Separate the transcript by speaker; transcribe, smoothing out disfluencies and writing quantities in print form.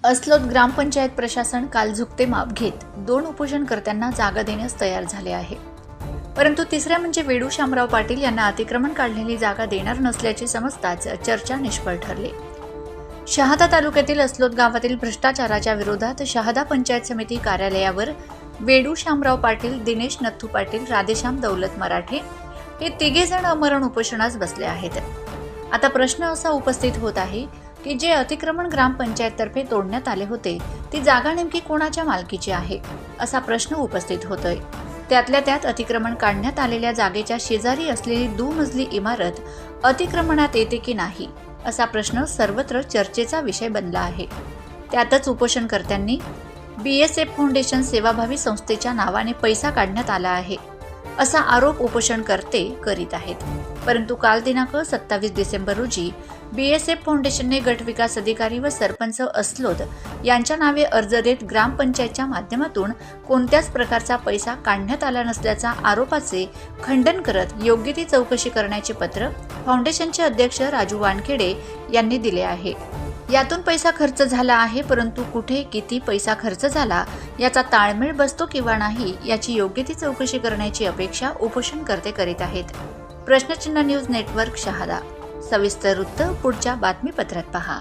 Speaker 1: अस्लोद ग्रामपंचायत प्रशासन काल झुकते माप घेत 2 उपोषणकर्त्यांना जागा देण्यास तयार झाले आहे. परंतु तिसऱ्या म्हणजे वेडू शामराव पाटील यांना अतिक्रमण काढलेली जागा देणार नसल्याचे समजताच चर्चा निष्फळ ठरली. शहादा तालुक्यातील अस्लोद गावातील भ्रष्टाचाराच्या विरोधात शहादा पंचायत समिती कार्यालयावर वेडू शामराव पाटील, दिनेश नथू पाटील, राधेश्याम दौलत मराठे हे तिघेजण अमरण उपोषणास बसले आहेत. आता प्रश्न असा उपस्थित होत आहे की जे अतिक्रमण ग्रामपंचायततर्फे तोडण्यात आले होते ती जागा नेमकी कोणाच्या मालकीची आहे असा प्रश्न उपस्थित होतोय. त्यातल्या त्यात अतिक्रमण काढण्यात आलेल्या जागेच्या शेजारी असलेली दुमजली इमारत अतिक्रमणात येते की नाही असा प्रश्न सर्वत्र चर्चेचा विषय बनला आहे. त्यातच उपोषणकर्त्यांनी BSF फाउंडेशन सेवाभावी संस्थेच्या नावाने पैसा काढण्यात आला आहे असा आरोप उपोषणकर्ते करीत आहेत. परंतु काल दिनांक 27 डिसेंबर रोजी BSF फाउंडेशनने गट विकास अधिकारी व सरपंच अस्लोद यांच्या नावे अर्ज देत ग्रामपंचायतच्या माध्यमातून कोणत्याच प्रकारचा पैसा काढण्यात आला नसल्याच्या आरोपाचे खंडन करत योग्य ती चौकशी करण्याचे पत्र फाउंडेशनचे अध्यक्ष राजू वानखेडे यांनी दिले आहे. यातून पैसा खर्च झाला आहे, परंतु कुठे किती पैसा खर्च झाला याचा ताळमेळ बसतो किंवा नाही याची योग्य ती चौकशी करण्याची अपेक्षा उपोषणकर्ते करीत आहेत. प्रश्नचिन्ह न्यूज नेटवर्क शहादा. सविस्तर वृत्त पुढच्या बातमीपत्रात पहा.